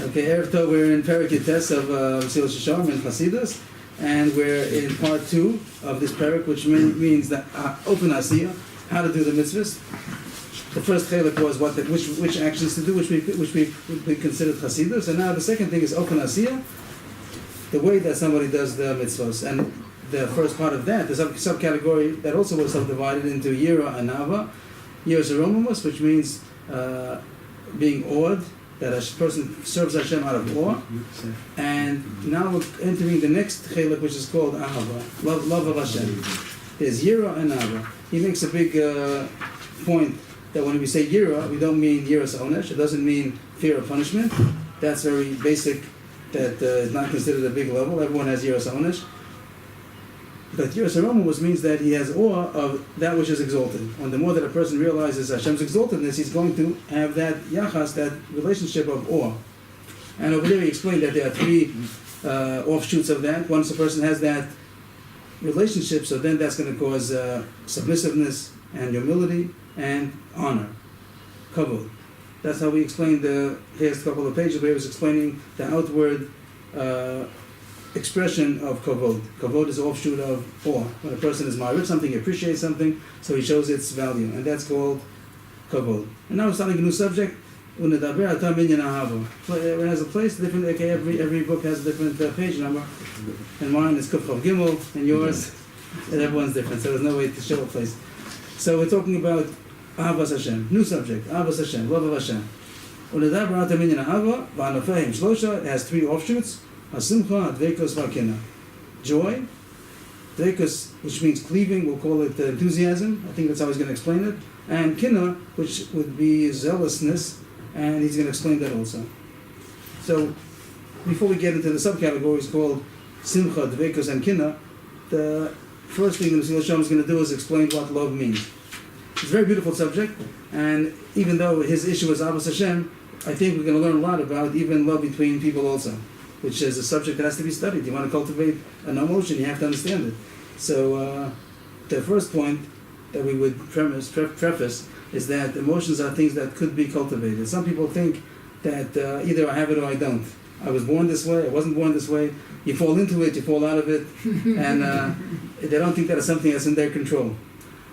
Okay, Erev Tov, we're in Perek of Messilas Yeshorim and Chasidus, and we're in part 2 of this Perek, which means that open asiyah, how to do the mitzvahs. The first chelik was which actions to do, which we considered Chasidus, and now the second thing is open asiyah, the way that somebody does the mitzvahs. And the first part of that, the subcategory that also was subdivided into Yira and Ava. Yira is a Romamus, which means being awed, that a person serves Hashem out of awe. And now we're entering the next chelik, which is called Ahava, love of Hashem. There's Yira and Ava. He makes a big point that when we say Yira, we don't mean Yiras Onesh. It doesn't mean fear of punishment. That's very basic, that is not considered a big level. Everyone has Yiras Onesh. But Yiras Romamus means that he has awe of that which is exalted. And the more that a person realizes Hashem's exaltedness, he's going to have that yachas, that relationship of awe. And over there he explained that there are 3 offshoots of that. Once a person has that relationship, so then that's going to cause submissiveness and humility and honor, kavod. That's how we explained here's a couple of pages where he was explaining the outward expression of kavod. Kavod is an offshoot of awe. When a person is ma'arif something, he appreciates something, so he shows its value, and that's called kavod. And now we're starting a new subject. It has a place, different. Okay, every book has a different page number, and mine is Kuf Chav Gimel, and yours, and everyone's different. So there's no way to show a place. So we're talking about Ahavas Hashem, new subject. Ahavas Hashem, love of Hashem. It has 3 offshoots. Hasimcha, Dvekos, Vakina. Joy, Dvekos, which means cleaving, we'll call it enthusiasm. I think that's how he's going to explain it. And Kina, which would be zealousness, and he's going to explain that also. So, before we get into the subcategories called Simcha, Dvekos, and Kina, the first thing the Messilas Yeshorim is going to do is explain what love means. It's a very beautiful subject, and even though his issue is Ahavas Hashem, I think we're going to learn a lot about even love between people also, which is a subject that has to be studied. You want to cultivate an emotion, you have to understand it. So the first point that we would preface is that emotions are things that could be cultivated. Some people think that either I have it or I don't. I was born this way, I wasn't born this way. You fall into it, you fall out of it, and they don't think that it's something that's in their control.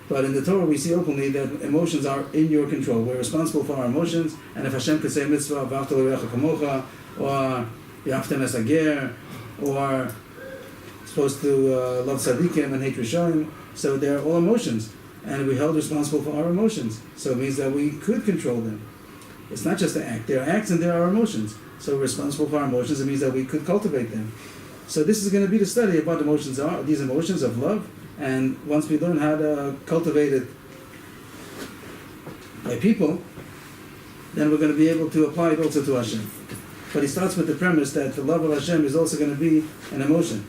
But in the Torah we see openly that emotions are in your control. We're responsible for our emotions, and if Hashem could say mitzvah, v'ahavta l'reacha kamocha, or Yaftem as a ger, or supposed to love tzaddikim and hate rishonim. So they're all emotions, and we're held responsible for our emotions. So it means that we could control them. It's not just an act. There are acts and there are emotions. So we're responsible for our emotions. It means that we could cultivate them. So this is going to be the study of what emotions are, these emotions of love. And once we learn how to cultivate it by people, then we're going to be able to apply it also to Hashem. But he starts with the premise that the love of Hashem is also going to be an emotion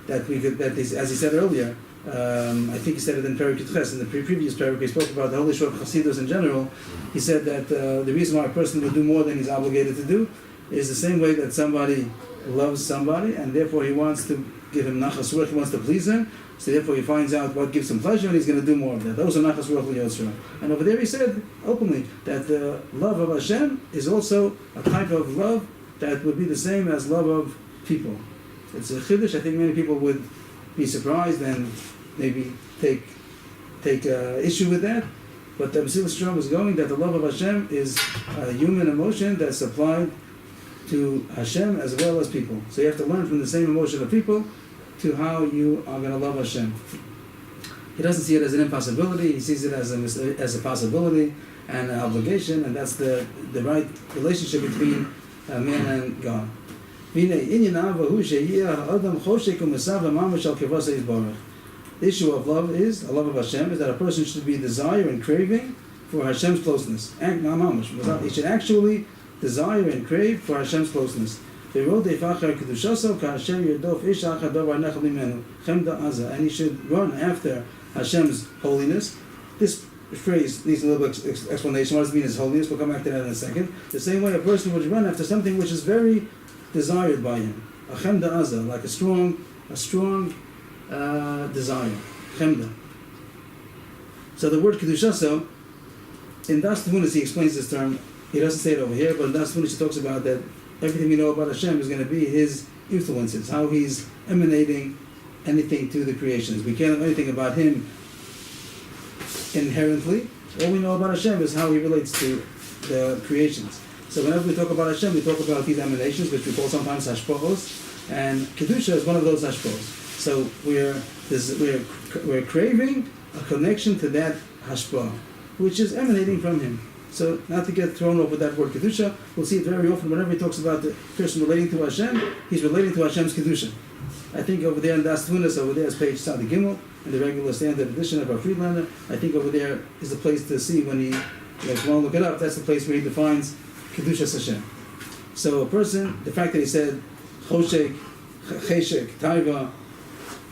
that we could, as he said earlier, I think he said it in Perek in the previous Perek, he spoke about the holy shor of Chasidus in general. He said that the reason why a person will do more than he's obligated to do is the same way that somebody loves somebody, and therefore he wants to give him nachas ruach, he wants to please him, so therefore he finds out what gives him pleasure and he's going to do more of that. Those are nachas ruach l'yotzra. And over there he said openly that the love of Hashem is also a type of love that would be the same as love of people. It's a chiddush. I think many people would be surprised and maybe take issue with that. But the Messilas Yeshorim is going that the love of Hashem is a human emotion that's applied to Hashem as well as people. So you have to learn from the same emotion of people to how you are going to love Hashem. He doesn't see it as an impossibility. He sees it as a possibility and an obligation, and that's the right relationship between man and God. The issue of love is, the love of Hashem, is that a person should be desire and craving for Hashem's closeness. He should actually desire and crave for Hashem's closeness. And he should run after Hashem's holiness. This phrase needs a little bit of explanation. What does it mean as holiness? We'll come back to that in a second. The same way a person would run after something which is very desired by him. Like a strong desire. Chemda. So the word kedushaso, in Das Tvunis he explains this term. He doesn't say it over here, but in Das Tvunis he talks about that everything we know about Hashem is going to be His influences, how He's emanating anything to the creations. We can't know anything about Him inherently. All we know about Hashem is how He relates to the creations. So whenever we talk about Hashem, we talk about these emanations, which we call sometimes hashpahos, and Kedusha is one of those hashpahos. So we're craving a connection to that hashpah, which is emanating from Him. So not to get thrown off with that word Kedusha, we'll see it very often whenever he talks about the person relating to Hashem, he's relating to Hashem's Kedusha. I think over there in Das Tunis, over there is page Tzadi Gimel, in the regular standard edition of our Friedlander. I think over there is the place to see when he, if you want to look it up, that's the place where he defines Kedushas Hashem. So a person, the fact that he said Choshek, Cheshek, Taiva,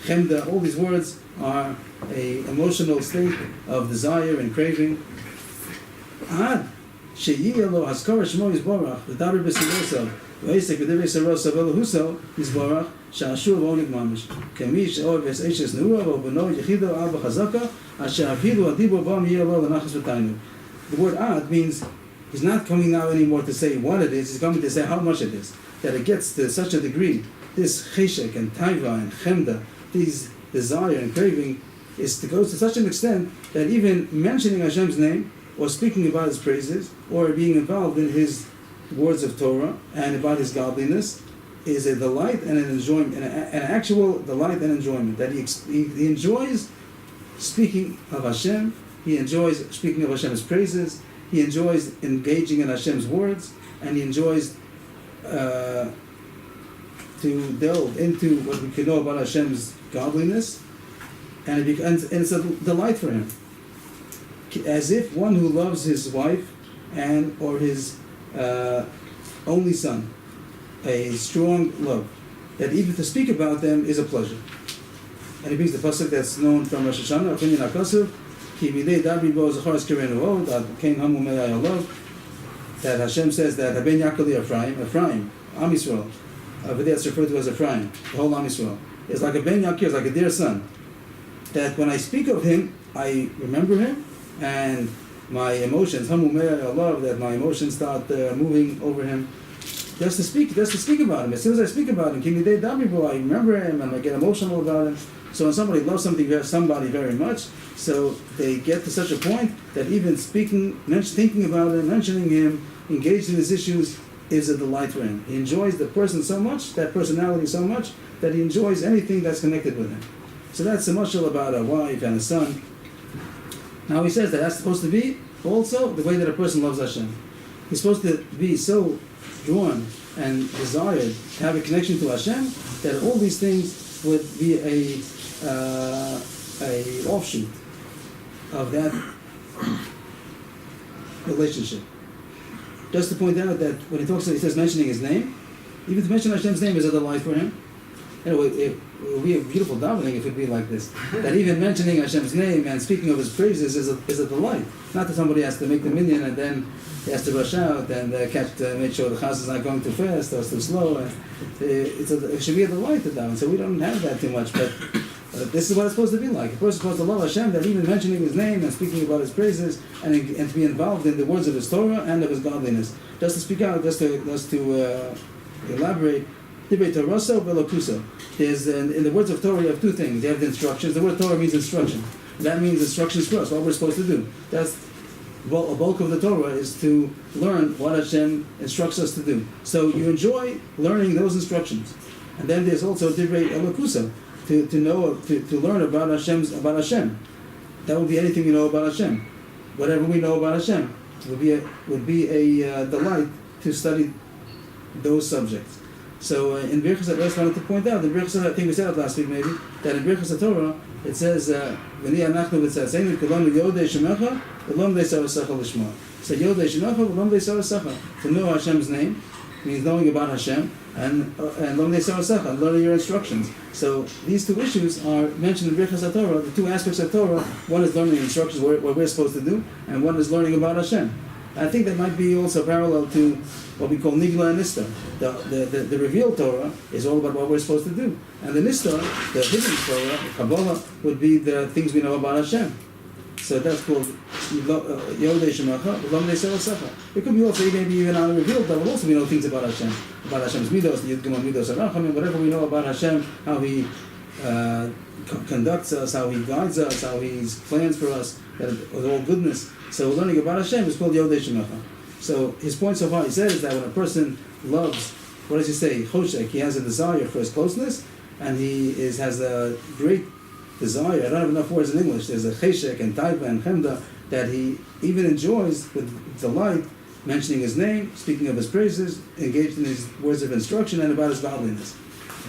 Chemda, all these words are an emotional state of desire and craving. Ad sheyiyalo haskara shmo yisborach v'daber b'silosav v'esek v'devei sarosav elohuso yisborach sha'ashur v'onig mamish kemi she'or v'es'eshes neura v'obeno yechido al b'chazaka asher afilu adibo bam yiyalo l'nachas v'tainu. The word ad means he's not coming now anymore to say what it is, he's coming to say how much it is. That it gets to such a degree, this cheshek and taiva and chemda, these desire and craving, is to go to such an extent that even mentioning Hashem's name, or speaking about His praises, or being involved in His words of Torah and about His godliness, is a delight and an enjoyment, an actual delight and enjoyment. That he enjoys speaking of Hashem, he enjoys speaking of Hashem's praises, he enjoys engaging in Hashem's words, and he enjoys to delve into what we can know about Hashem's godliness, and it's a delight for him. As if one who loves his wife and or his only son, a strong love, that even to speak about them is a pleasure. And he brings the pasuk that's known from Rosh Hashanah, Opinion HaKasuv, Ki bidei dabri bo zacharas kirenu o, that came hamu me'ay olav, that Hashem says that Haben Yakali Ephraim, Am Yisrael, over there it's referred to as Ephraim, the whole Am Yisrael, is like a ben Yakir, is like a dear son. That when I speak of him, I remember him, and my emotions, hamu me'ay olav, that my emotions start moving over him. Just to speak about him. As soon as I speak about him, Ki bidei dabri bo, I remember him and I get emotional about him. So when somebody loves somebody very much, so they get to such a point that even thinking about him, mentioning him, engaged in his issues, is a delight for him. He enjoys the person so much, that personality so much, that he enjoys anything that's connected with him. So that's a mashal about a wife and a son. Now he says that that's supposed to be also the way that a person loves Hashem. He's supposed to be so drawn and desired to have a connection to Hashem that all these things would be a offshoot of that relationship. Just to point out that when he says mentioning his name, even to mention Hashem's name is a delight for him. Anyway, it would be a beautiful davening if it would be like this. That even mentioning Hashem's name and speaking of His praises is a delight. Not that somebody has to make the minyan and then he has to rush out and make sure the chas is not going too fast or too slow. It should be a delight to daven. So we don't have that too much, but this is what it's supposed to be like. A person is supposed to love Hashem, that even mentioning His name and speaking about His praises and to be involved in the words of His Torah and of His godliness. Just to speak out, just to elaborate. There's in the words of Torah you have two things. You have the instructions. The word Torah means instruction. That means instructions for us, what we're supposed to do. That's a bulk of the Torah is to learn what Hashem instructs us to do. So you enjoy learning those instructions. And then there's also Divrei Elokusa, to learn about Hashem. That would be anything we know about Hashem. Whatever we know about Hashem would be a delight to study those subjects. So in Birchas, I just wanted to point out, in Birchas, I think we said it last week maybe, that in Birchas Torah, it says, V'ni anachnu v'tzatzenu k'lom yodei shemecha v'lom de'sarasecha l'shma. So yodei shemecha v'lom de'sarasecha. To know Hashem's name means knowing about Hashem, and lom de'sarasecha, learning your instructions. So these two issues are mentioned in Birchas Torah, the two aspects of Torah. One is learning instructions, what we're supposed to do, and one is learning about Hashem. I think that might be also parallel to what we call Nigla and Nista. The revealed Torah is all about what we're supposed to do. And the Nista, the hidden Torah, the Kabbalah, would be the things we know about Hashem. So that's called Yodei Shemacha, Lamdei Selasacha. It could be also maybe even unrevealed, but also we know things about Hashem, about Hashem's midos, the Yudgim midos Arachamim, whatever we know about Hashem, how He conducts us, how He guides us, how He plans for us, that with all goodness. So learning about Hashem is called Yodei Shemacha. So his point so far, he says that when a person loves, what does he say? Choshek, he has a desire for his closeness, and he has a great desire. I don't have enough words in English. There's a cheshek and taiva and chemda that he even enjoys with delight, mentioning his name, speaking of his praises, engaged in his words of instruction, and about his godliness.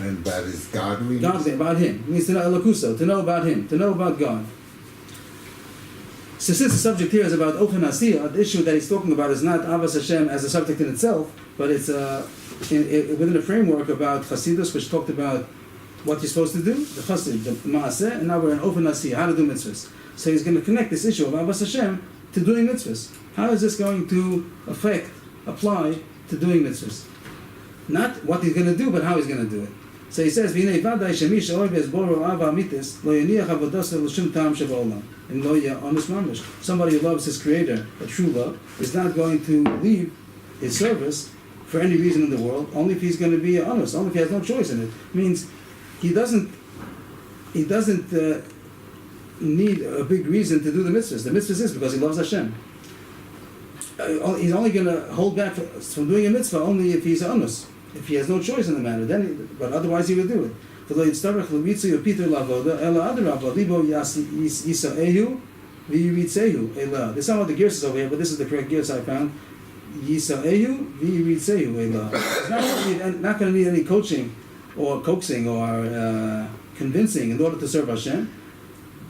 And about his godliness? Godly, about him. It means to know elokuso, to know about him, to know about God. So since the subject here is about Ochen Asiyah, the issue that he's talking about is not Avas Hashem as a subject in itself, but it's within a framework about Chasidus, which talked about what you're supposed to do, the Chasid, the Maaseh, and now we're in Ochen Asiyah, how to do mitzvahs. So he's going to connect this issue of Avas Hashem to doing mitzvahs. How is this going to apply to doing mitzvahs? Not what he's going to do, but how he's going to do it. So he says, somebody who loves his creator, a true love, is not going to leave his service for any reason in the world, only if he's going to be honest, only if he has no choice in it. Means he doesn't need a big reason to do the mitzvahs. The mitzvahs is because he loves Hashem. He's only going to hold back from doing a mitzvah only if he's honest. If he has no choice in the matter, but otherwise he will do it. This is how the gears is over here, but this is the correct gears I found. It's not going to need any coaching or coaxing or convincing in order to serve Hashem.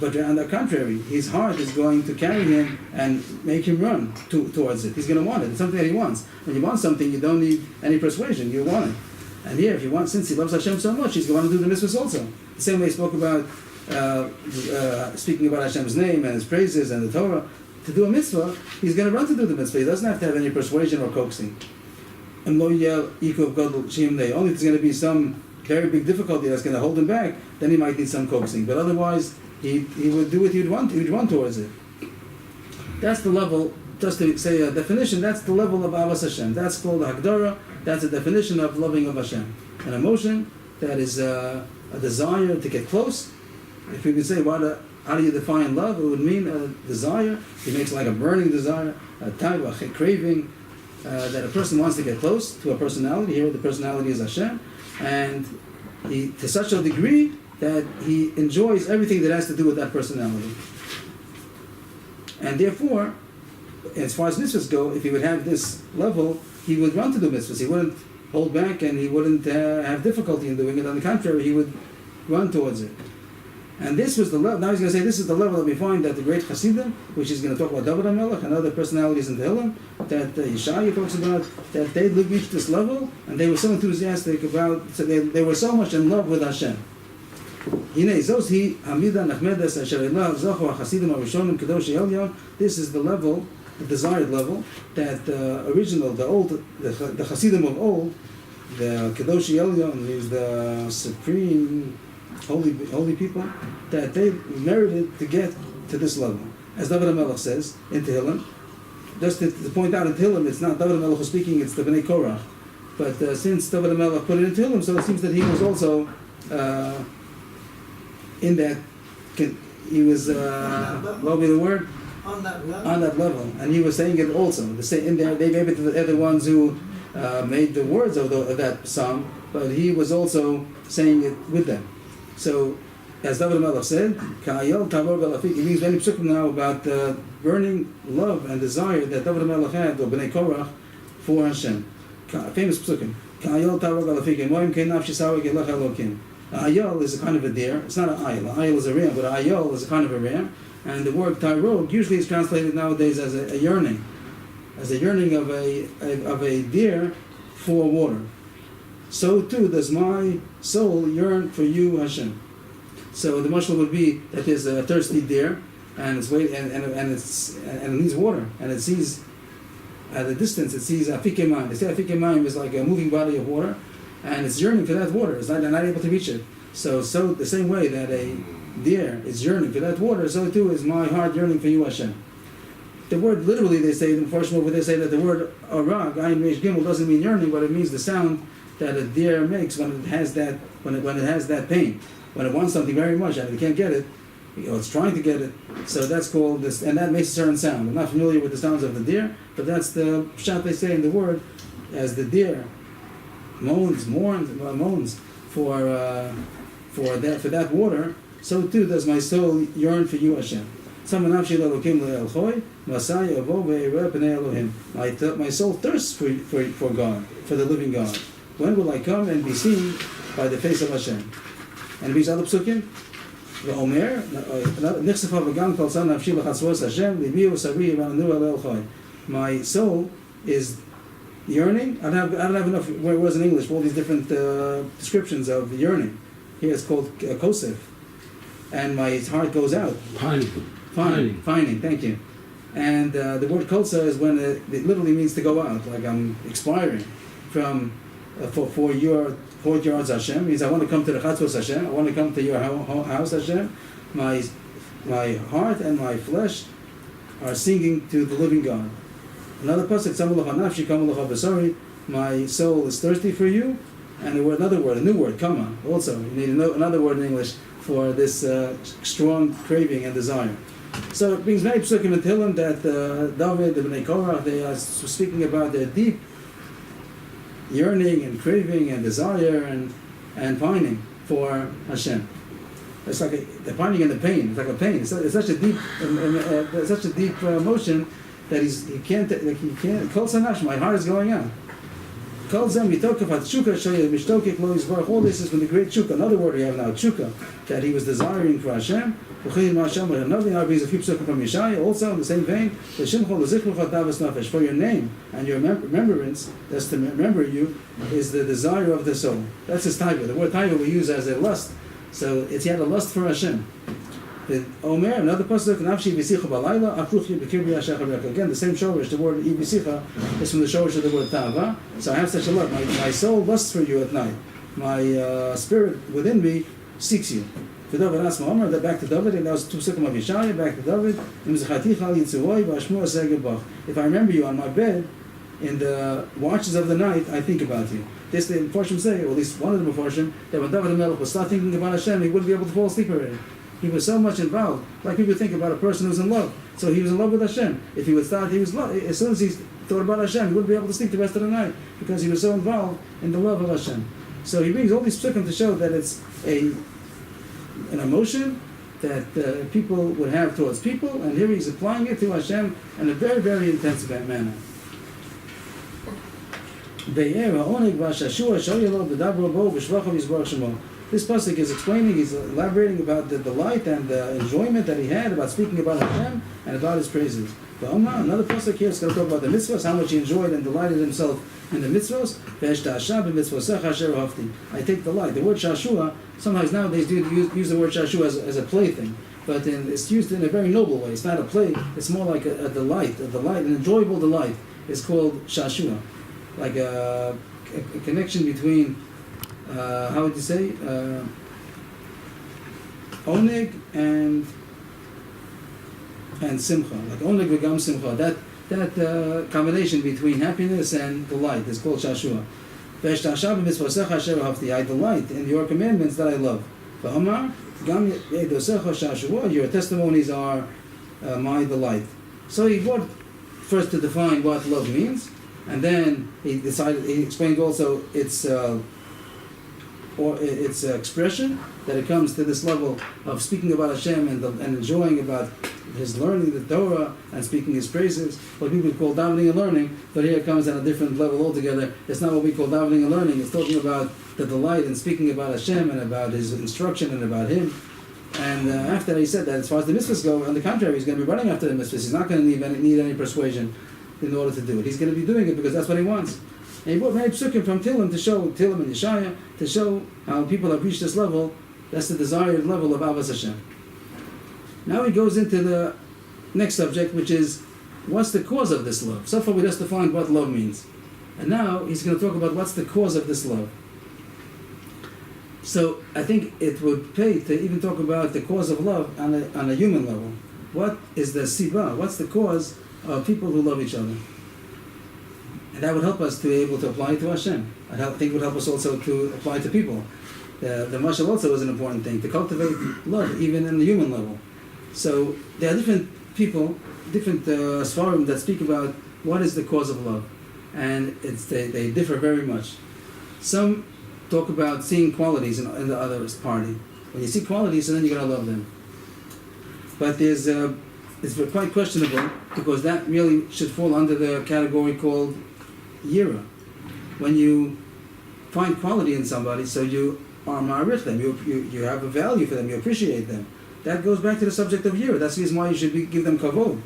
But on the contrary, his heart is going to carry him and make him run towards it. He's going to want it. It's something that he wants. When you want something, you don't need any persuasion. You want it. And here, if you want, since he loves Hashem so much, he's going to do the mitzvahs also. The same way he spoke about speaking about Hashem's name and his praises and the Torah. To do a mitzvah, he's going to run to do the mitzvah. He doesn't have to have any persuasion or coaxing. Only if there's going to be some very big difficulty that's going to hold him back, then he might need some coaxing. But otherwise, he would do what he'd run towards it. That's the level, just to say a definition, that's the level of Avas Hashem. That's called Hagdara, that's a definition of loving of Hashem. An emotion that is a desire to get close. If we could say, how do you define love? It would mean a desire. He makes like a burning desire, a type, a craving, that a person wants to get close to a personality. Here the personality is Hashem. And to such a degree that he enjoys everything that has to do with that personality. And therefore, as far as mitzvahs go, if he would have this level, he would run to do mitzvahs. He wouldn't hold back and he wouldn't have difficulty in doing it. On the contrary, he would run towards it. And this was the level. Now he's going to say this is the level that we find that the great Hasidim, which he's going to talk about David HaMelech and other personalities in Tehillim, that Yeshaya talks about, that they reached this level and they were so enthusiastic about, so they were so much in love with Hashem. This is the level, the desired level, that the Hasidim of old, the Kedoshi Elyon, is the supreme holy people, that they merited to get to this level. As David HaMelech says in Tehillim, just to point out in Tehillim, it's not David HaMelech who's speaking, it's the Bnei Korach. But since David HaMelech put it in Tehillim, so it seems that he was also in that, he was, what will be the word? On that level. On that level. And he was saying it also. In there, they gave it to the other ones who made the words of that psalm, but he was also saying it with them. So, as David HaMelech said, it means many psukim now about the burning love and desire that David HaMelech had, or Bnei Korach, for Hashem. Famous psukim. Ayal is a kind of a deer. It's not an ayal. An ayal is a ram, but an ayal is a kind of a ram. And the word tairog usually is translated nowadays as a yearning of a deer for water. So too does my soul yearn for you, Hashem. So the mashal would be that there's a thirsty deer, and it's waiting, and it needs water, and it sees at a distance. It sees afike mayim. They say afike mayim is like a moving body of water, and it's yearning for that water. It's not able to reach it. So the same way that a deer is yearning for that water, so too is my heart yearning for you, Hashem. The word literally, they say, the Mepharshim over there say that the word arag, ayin resh gimel, doesn't mean yearning, but it means the sound that a deer makes when it has that pain, when it wants something very much and it can't get it, or it's trying to get it. So that's called this, and that makes a certain sound. I'm not familiar with the sounds of the deer, but that's the pshat they say in the word, as the deer moans for that water, so too does my soul yearn for you, Hashem. My soul thirsts for God, for the living God. When will I come and be seen by the face of Hashem? And these other psukim, the Omer, my soul is yearning. I don't have enough words in English for all these different descriptions of yearning. Here it's called kosef, and my heart goes out. Pining, thank you. And the word kosa is when it literally means to go out, like I'm expiring from for your courtyards, Hashem. Means I want to come to the Chasidus, Hashem. I want to come to your house, Hashem. My heart and my flesh are singing to the living God. Another pasuk, my soul is thirsty for you. And the word, a new word, kama. Also, you need another word in English for this strong craving and desire. So it brings many psukim in Tehillim that David, the Bnei Korach, they are speaking about their deep yearning and craving and desire and pining for Hashem. It's like the pining and the pain. It's like a pain. It's such a deep emotion that he can't. Kol sanash, my heart is going out. All this is from the great chukka. Another word we have now, chukka, that he was desiring for Hashem. Another RABBIS, a few psukim from Yeshaya, also in the same vein, for your name and your remembrance, that's to remember you, is the desire of the soul. That's his taiva. The word taiva we use as a lust. So he had a lust for Hashem. The Omer, another pasuk, nafshi v'sicha b'layla, afruchi b'kirbi ha'shachar. Again, the same shorish, the word v'sicha is from the shorish of the word tava. So I have such a love. My soul lusts for you at night. My spirit within me seeks you. Back to David, and that was two psukim of Yeshaya, back to David. If I remember you on my bed, in the watches of the night, I think about you. This the Mepharshim say, or at least one of the Mepharshim, that when David HaMelech would start thinking about Hashem, he wouldn't be able to fall asleep already. He was so much involved, like people think about a person who's in love. So he was in love with Hashem. If he would start, as soon as he thought about Hashem, he wouldn't be able to sleep the rest of the night because he was so involved in the love of Hashem. So he brings all these psukim to show that it's an emotion that people would have towards people, and here he's applying it to Hashem in a very, very intensive manner. This pasuk is explaining, he's elaborating about the delight and the enjoyment that he had about speaking about Hashem and about his praises. Another pasuk here is going to talk about the mitzvahs, how much he enjoyed and delighted himself in the mitzvahs. I take delight. The word shashua, sometimes nowadays use the word shashua as a plaything, but it's used in a very noble way. It's not a play, it's more like a delight, an enjoyable delight. It's called shashua, like a connection between how would you say? Oneg and simcha, like oneg v'gam simcha. That combination between happiness and delight is called shashua. I delight in your commandments that I love. Your testimonies are my delight. So he brought first to define what love means, and then he explained also its expression, that it comes to this level of speaking about Hashem and enjoying about his learning the Torah and speaking his praises, what people call davening and learning, but here it comes at a different level altogether. It's not what we call davening and learning, it's talking about the delight in speaking about Hashem and about his instruction and about him. And after he said that, as far as the mitzvahs go, on the contrary, he's going to be running after the mitzvahs. He's not going to need any persuasion in order to do it. He's going to be doing it because that's what he wants. And he brought many psukim from Tehillim to show, Tehillim and Yeshaya, to show how people have reached this level. That's the desired level of Avas Hashem. Now he goes into the next subject, which is, what's the cause of this love? So far we just defined what love means. And now he's going to talk about what's the cause of this love. So I think it would pay to even talk about the cause of love on a human level. What is the siba? What's the cause of people who love each other? And that would help us to be able to apply it to Hashem. I think it would help us also to apply it to people. The mashal also is an important thing, to cultivate love, even in the human level. So there are different people, different svarim that speak about what is the cause of love. And they differ very much. Some talk about seeing qualities in the other party. When you see qualities, then you're going to love them. But it's quite questionable, because that really should fall under the category called yira. When you find quality in somebody, so you are ma'arich them, you have a value for them, you appreciate them. That goes back to the subject of yira. That's the reason why you should give them kavod.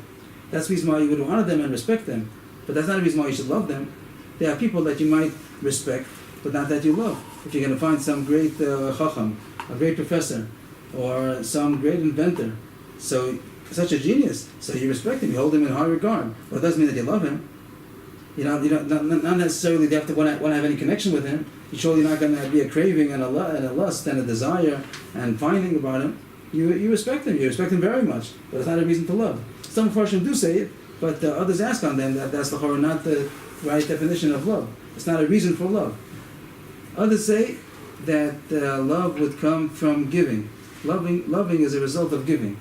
That's the reason why you would honor them and respect them. But that's not the reason why you should love them. There are people that you might respect, but not that you love. If you're going to find some great chacham, a great professor, or some great inventor, so such a genius, so you respect him, you hold him in high regard. Well, it doesn't mean that you love him. Not necessarily you have to want to have any connection with him. You're surely not going to be a craving and a lust and a desire and finding about him. You respect him. You respect him very much, but it's not a reason to love. Some Farshim do say it, but others ask on them that that's not the right definition of love. It's not a reason for love. Others say that love would come from giving. Loving is a result of giving.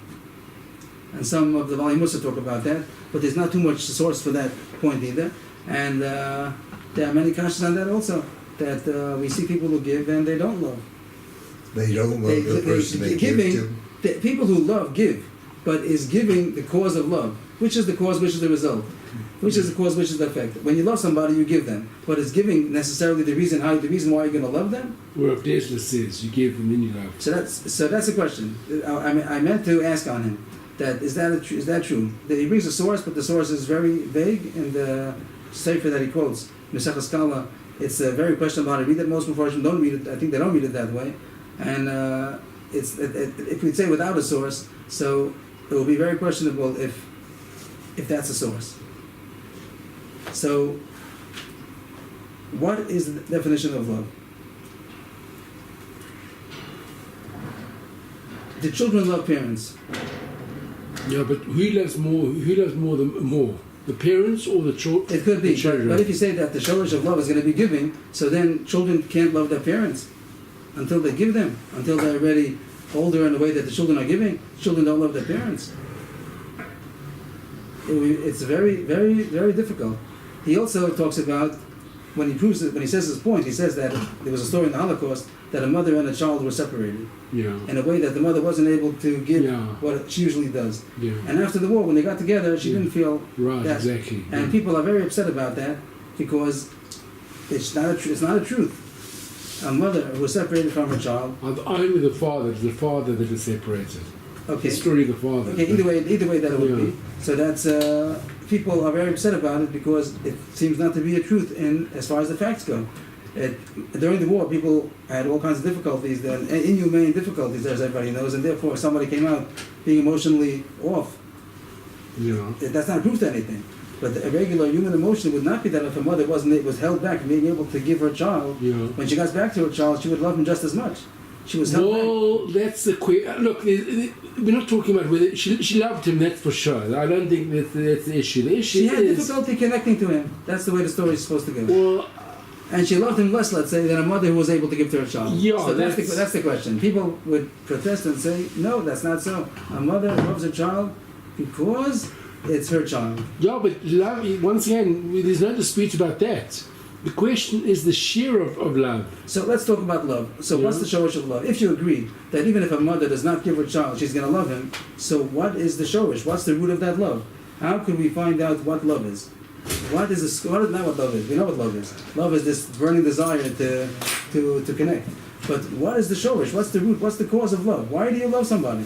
And some of the Vali Musa talk about that, but there's not too much source for that point either. And there are many kashas on that also, that we see people who give and they don't love. They don't love the person they give to. The people who love give, but is giving the cause of love? Which is the cause, which is the result? Which is the cause, which is the effect? When you love somebody, you give them. But is giving necessarily the reason why you're going to love them? Well, if Messilas says you give them, then you love. So that's a question. I meant to ask on him. That is that true? That he brings a source, but the source is very vague in the sefer that he quotes, Mesechus Kala. It's very questionable how to read it. Most Mepharshim don't read it. I think they don't read it that way. And if we'd say without a source, so it will be very questionable if that's a source. So, what is the definition of love? The children love parents. Yeah, but who loves more? Who loves more? The parents or the children? It could be, but if you say that the shalish of love is going to be giving, so then children can't love their parents until they give them, until they're already older in the way that the children are giving. Children don't love their parents. It's very, very, very difficult. He also talks about, when he says his point, he says that there was a story in the Holocaust that a mother and a child were separated. Yeah. In a way that the mother wasn't able to give what she usually does. Yeah. And after the war, when they got together, she didn't feel that. Exactly. And people are very upset about that, because it's not a truth. A mother who was separated from her child. Only the father that is separated. Okay. The story of the father. Okay. Either way that it would be. So that's people are very upset about it, because it seems not to be a truth as far as the facts go. During the war, people had all kinds of difficulties, inhumane difficulties, as everybody knows, and therefore somebody came out being emotionally off. Yeah. That's not proof to anything. But a regular human emotion would not be that if a mother was held back from being able to give her child, when she got back to her child, she would love him just as much. She was held back. Well, that's the question. Look, we're not talking about whether she loved him, that's for sure. I don't think that's the issue. The issue she had difficulty connecting to him. That's the way the story is supposed to go. Well, and she loved him less, let's say, than a mother who was able to give to her child. Yeah, so that's the question. People would protest and say, no, that's not so. A mother loves her child because it's her child. Yeah, but love, once again, there's no dispute about that. The question is the sheer of love. So let's talk about love. So what's the shorish of love? If you agree that even if a mother does not give her child, she's going to love him, so what is the shorish? What's the root of that love? How can we find out what love is? What is not what love is? We know what love is. Love is this burning desire to connect. But what is the shorish? What's the root? What's the cause of love? Why do you love somebody?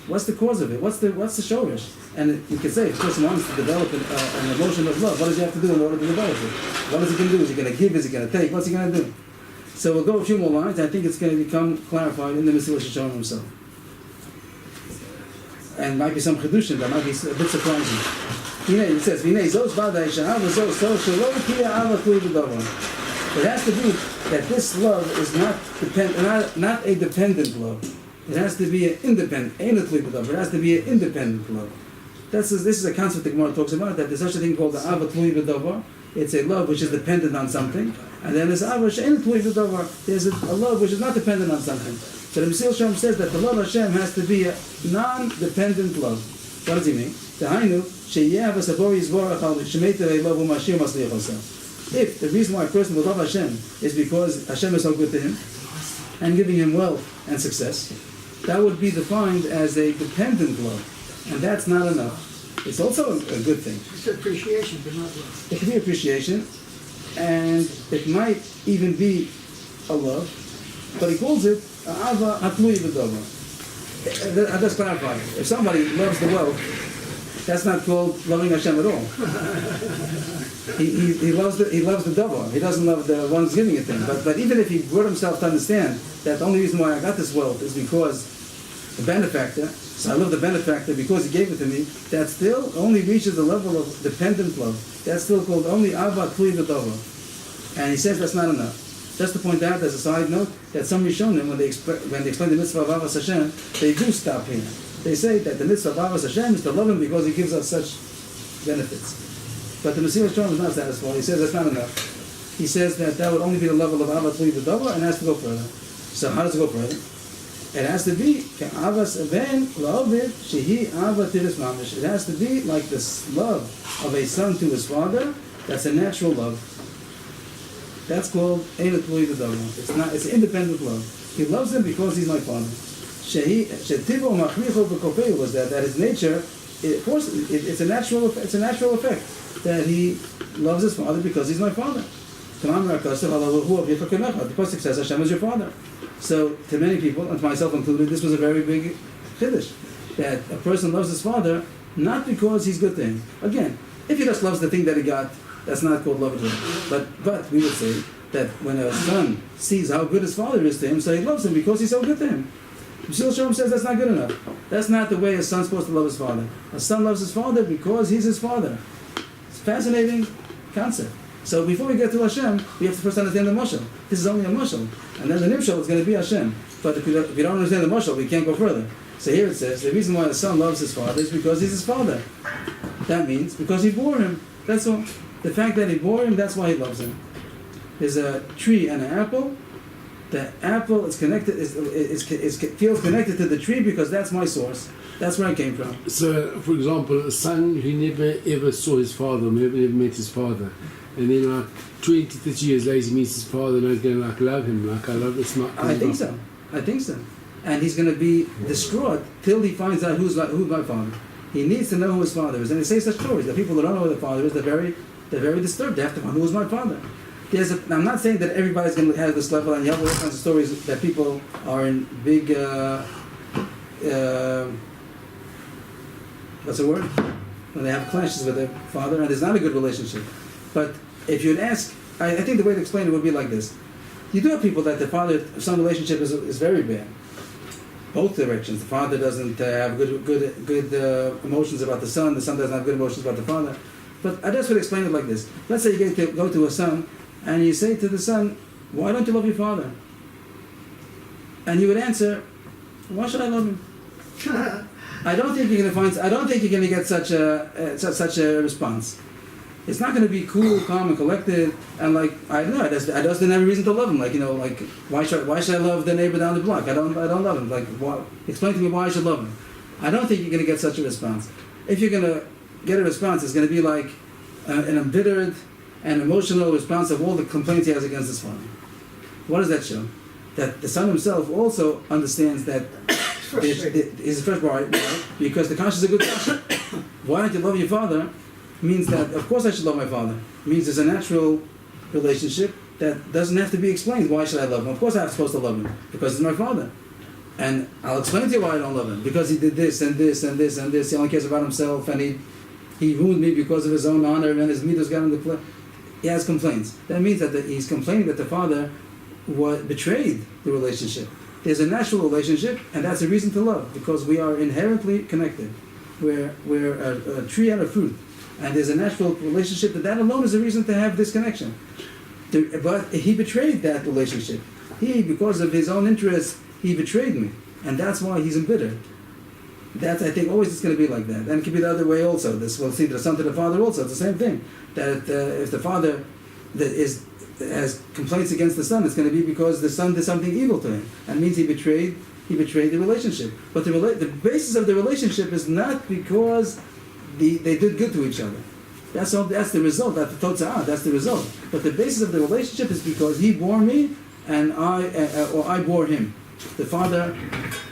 What's the cause of it? What's the shorish? And you can say, if a person wants to develop an emotion of love, what does he have to do in order to develop it? What is he going to do? Is he going to give? Is he going to take? What's he going to do? So we'll go a few more lines. I think it's going to become clarified in the Messilas Yeshorim himself. And might be some chedushim that might be a bit surprising. He says, It has to be that this love is not a dependent love. It has to be an independent, it has to be an independent love. This is a concept the Gemara talks about, that there's such a thing called the Ava Tluy B'Davar. It's a love which is dependent on something. And then there's Ava She'en Tluy B'Davar. There's a love which is not dependent on something. So the Messilas Yeshorim says that the love of Hashem has to be a non-dependent love. What does he mean? If the reason why a person will love Hashem is because Hashem is so good to him and giving him wealth and success, that would be defined as a dependent love. And that's not enough. It's also a good thing. It's appreciation, but not love. It can be appreciation, and it might even be a love, but he calls it Ava Hatluy B'Davar. I'll just clarify. If somebody loves the wealth, that's not called loving Hashem at all. He loves the davar. He doesn't love the ones giving it to him. But even if he brought himself to understand that the only reason why I got this wealth is because the benefactor, so I love the benefactor because he gave it to me, that still only reaches the level of dependent love. That's still called only Ava Tluy B'Davar. And he says that's not enough. Just to point out as a side note that some Rishonim, when they explain the mitzvah of Avas Hashem, they do stop here. They say that the mitzvah of Avas Hashem is to love him because he gives us such benefits. But the Messilas Yeshorim is not satisfied. He says that's not enough. He says that would only be the level of Ava Tluy B'Davar and has to go further. So how does it go further? It has to be Avas Ben La'ovid Shehi Ava Tiris Mamish. It has to be like this love of a son to his father. That's a natural love. That's called Ein Tluy B'Davar. It's an independent love. He loves him because he's my father. Shetivo Machricho B'Kofeu was that his nature, of course, it's a natural effect that he loves his father because he's my father. The Pasuk says Hashem is your father. So to many people, and myself included, this was a very big chiddush, that a person loves his father not because he's good to him. Again, if he just loves the thing that he got, that's not called love at all. But we would say that when a son sees how good his father is to him, so he loves him because he's so good to him. Messilas Yeshorim says that's not good enough. That's not the way a son's supposed to love his father. A son loves his father because he's his father. It's a fascinating concept. So before we get to Hashem, we have to first understand the mashal. This is only a mashal. And then the nimshal is going to be Hashem. But if we don't understand the mashal, we can't go further. So here it says, the reason why a son loves his father is because he's his father. That means because he bore him. That's all. The fact that he bore him, that's why he loves him. There's a tree and an apple. The apple is connected, feels connected to the tree because that's my source. That's where I came from. So, for example, a son who never ever saw his father, never met his father, and then like 20, 30 years later he meets his father and he's going to love him, I love this. I think so. And he's going to be distraught till he finds out who's my father. He needs to know who his father is. And they say such stories that people who don't know who their father is, they're very disturbed. They have to find who is my father. I'm not saying that everybody's going to have this level, and you have all kinds of stories that people are in big, what's the word? When they have clashes with their father, and there's not a good relationship. But if you'd ask, I think the way to explain it would be like this. You do have people that the father-son relationship is very bad. Both directions. The father doesn't have good emotions about the son doesn't have good emotions about the father. But I just would explain it like this. Let's say you go to a son, and you say to the son, "Why don't you love your father?" And you would answer, "Why should I love him?" I don't think you're going to get such a response. It's not going to be cool, calm, and collected, and like I don't know. I just didn't have a reason to love him. Like why should I love the neighbor down the block? I don't love him. Like explain to me why I should love him. I don't think you're going to get such a response. If you're going to get a response, it's going to be like an embittered and emotional response of all the complaints he has against his father. What does that show? That the son himself also understands that he's a fresh boy, right? Because the conscience is a good conscience. Why don't you love your father? Means that, of course I should love my father. It means there's a natural relationship that doesn't have to be explained. Why should I love him? Of course I'm supposed to love him, because he's my father. And I'll explain to you why I don't love him. Because he did this and this and this and this. He only cares about himself, and he ruined me because of his own honor, and his midos got him to play. He has complaints. That means that he's complaining that the father betrayed the relationship. There's a natural relationship, and that's a reason to love, because we are inherently connected. We're a tree and a fruit. And there's a natural relationship that alone is a reason to have this connection. But he betrayed that relationship. Because of his own interest, he betrayed me. And that's why he's embittered. That's, I think, always it's going to be like that. And it could be the other way also. This we'll see the son to the father also. It's the same thing. That if the father has complaints against the son, it's going to be because the son did something evil to him. And it means he betrayed the relationship. But the basis of the relationship is not because they did good to each other. That's the result. That's the totzah. That's the result. But the basis of the relationship is because he bore me and I bore him. The father,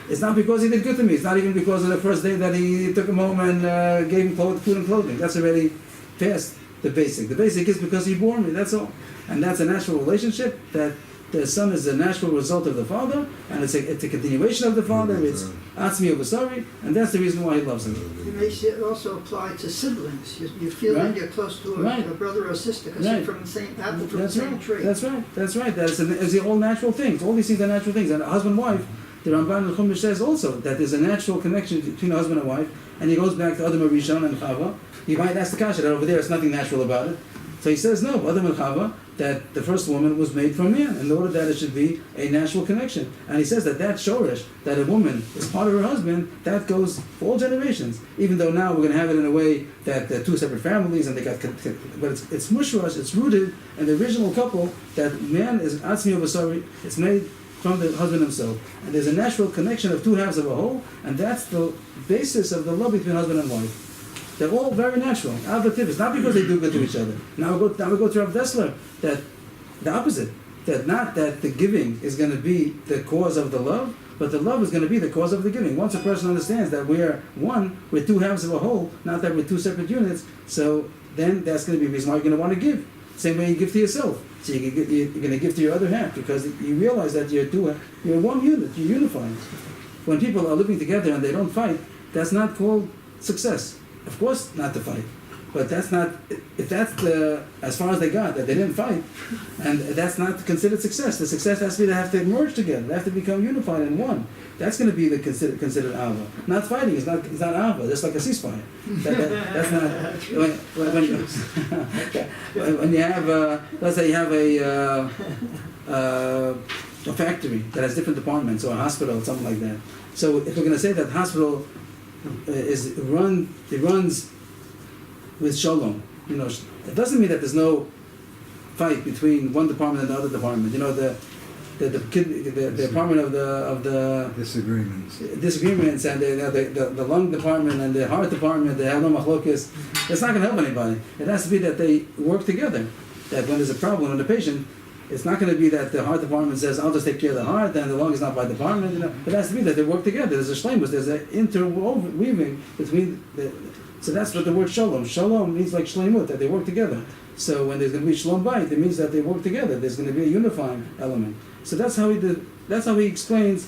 it's not because he did good to me. It's not even because of the first day that he took him home and gave him food and clothing. That's already past the basic. The basic is because he bore me. That's all. And that's a natural relationship that the son is a natural result of the father, and it's a continuation of the father. It's atzmi v'sari, and that's the reason why he loves him. It makes it also apply to siblings. You feel that you're close to a brother or sister because you're from the same apple, from the same tree. That's right. That's the all natural things. All these things are natural things. And husband and wife, the Ramban and Chumash says also that there's a natural connection between a husband and wife, and he goes back to Adam and Rishon and Chava. He might ask the kasha that over there it's nothing natural about it. So he says no, Adam and Chava, that the first woman was made from man in order that it should be a natural connection. And he says that shoresh, that a woman is part of her husband, that goes for all generations. Even though now we're going to have it in a way that they're two separate families and they got, but it's mushrosh, it's rooted in the original couple that man is atzmi v'sari, it's made from the husband himself. And there's a natural connection of two halves of a whole, and that's the basis of the love between husband and wife. They're all very natural. It's not because they do good to each other. Now we go to Rav Dessler, that the opposite. That not that the giving is going to be the cause of the love, but the love is going to be the cause of the giving. Once a person understands that we're one, we're two halves of a whole, not that we're two separate units, so then that's going to be the reason why you're going to want to give. Same way you give to yourself. So you're going to give to your other half because you realize that you're one unit, you're unified. When people are living together and they don't fight, that's not called success. Of course, not to fight, but that's not. If that's as far as they got, that they didn't fight, and that's not considered success. The success has to be they have to merge together. They have to become unified in one. That's going to be the considered ava. Not fighting is not ava. That's like a ceasefire. That's not when you have let's say you have a factory that has different departments or a hospital or something like that. So if we're going to say that hospital runs with shalom. It doesn't mean that there's no fight between one department and the other department. The department of the disagreements and the lung department and the heart department, they have no machlokes. It's not going to help anybody. It has to be that they work together. That when there's a problem in the patient, it's not going to be that the heart department says, I'll just take care of the heart, and the lung is not by department. It has to be that they work together. There's a shleimus, there's an interweaving between so that's what the word shalom. Shalom means like shleimut, that they work together. So when there's going to be shalom bayit, it means that they work together. There's going to be a unifying element. So that's how he explains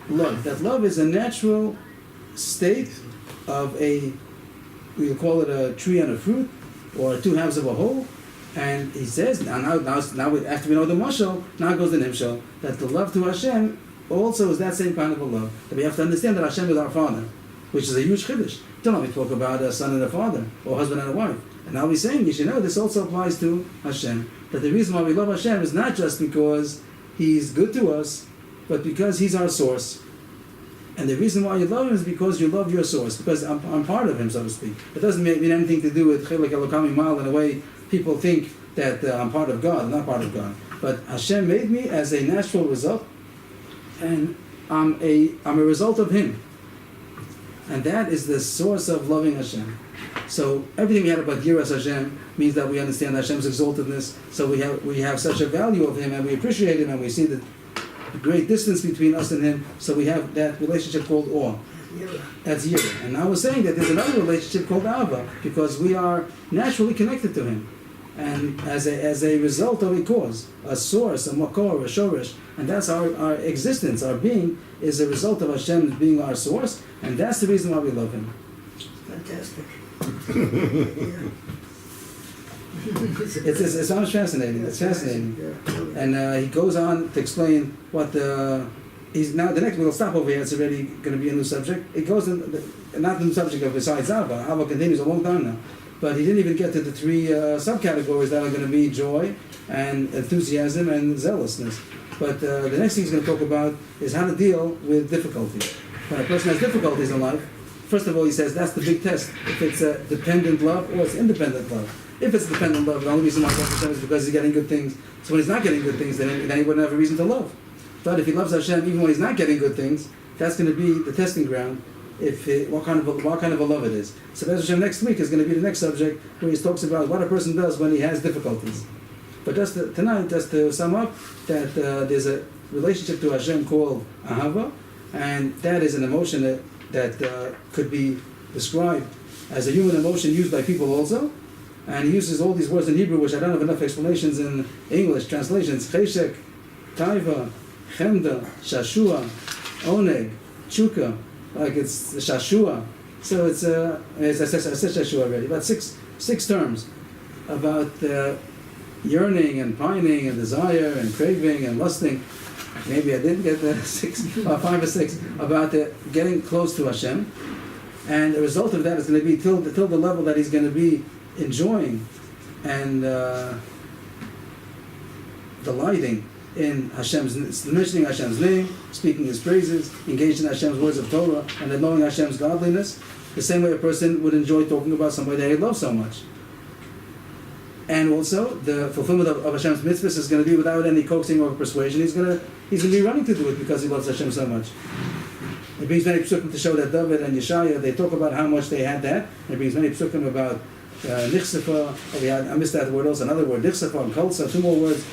love. That love is a natural state of we'll call it a tree and a fruit, or two halves of a whole. And he says, now after we know the mashal, now goes the nimshal, that the love to Hashem also is that same kind of a love. That we have to understand that Hashem is our Father, which is a huge chiddush. Don't we talk about a son and a father, or husband and a wife. And now he's saying, you should know, this also applies to Hashem. That the reason why we love Hashem is not just because He's good to us, but because He's our source. And the reason why you love Him is because you love your source, because I'm part of Him, so to speak. It doesn't mean anything to do with Chilek Elokami Mal in a way people think that I'm part of God. I'm not part of God. But Hashem made me as a natural result, and I'm a result of Him. And that is the source of loving Hashem. So everything we had about Yiras Hashem means that we understand Hashem's exaltedness. So we have such a value of Him, and we appreciate Him, and we see the great distance between us and Him. So we have that relationship called awe. That's Yira. And now we're saying that there's another relationship called Ava, because we are naturally connected to Him. And as a result of a cause, a source, a makor, a shoresh, and that's our existence, our being is a result of Hashem being our source, and that's the reason why we love Him. Fantastic. It's almost fascinating. It's fascinating, and he goes on to explain what he's now. The next we'll stop over here. It's already going to be a new subject. It goes in not the new subject of besides Ava. Ava continues a long time now. But he didn't even get to the three subcategories that are going to be joy, and enthusiasm and zealousness. But the next thing he's going to talk about is how to deal with difficulty. When a person has difficulties in life, first of all, he says that's the big test. If it's a dependent love or it's independent love. If it's dependent love, the only reason why he loves Hashem is because he's getting good things. So when he's not getting good things, then he wouldn't have a reason to love. But if he loves Hashem even when he's not getting good things, that's going to be the testing ground. What kind of a love it is. So Be'ez Hashem next week is going to be the next subject where he talks about what a person does when he has difficulties. But tonight, just to sum up, that there's a relationship to Hashem called Ahava, and that is an emotion that could be described as a human emotion used by people also. And he uses all these words in Hebrew, which I don't have enough explanations in English translations. Cheshek, Taiva, Chemda, Shashua, Oneg, Chuka, like it's Shashua. So it's I said Shashua already, about six terms about yearning and pining and desire and craving and lusting. Maybe I didn't get the 5 or 6 about getting close to Hashem, and the result of that is going to be till the level that he's going to be enjoying and delighting in Hashem's, mentioning Hashem's name, speaking His praises, engaged in Hashem's words of Torah, and then knowing Hashem's godliness, the same way a person would enjoy talking about somebody that he loves so much. And also, the fulfillment of Hashem's mitzvahs is going to be without any coaxing or persuasion. He's going to be running to do it because he loves Hashem so much. It brings many psukim to show that David and Yeshaya, they talk about how much they had that. It brings many psukim about Nichsefa, I missed that word also, another word, Nichsefa and Kolsa, 2 more words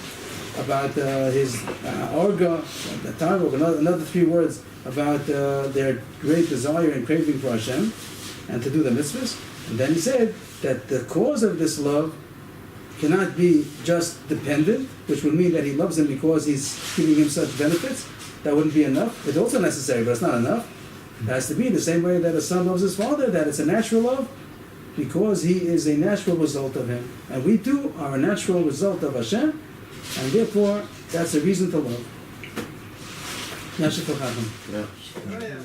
about his Orga, the Targuk, another 3 words about their great desire and craving for Hashem and to do the mitzvahs. And then he said that the cause of this love cannot be just dependent, which would mean that he loves him because he's giving him such benefits. That wouldn't be enough. It's also necessary, but it's not enough. It has to be the same way that a son loves his father, that it's a natural love, because he is a natural result of him. And we too are a natural result of Hashem, and therefore that's a reason to love. Yeah.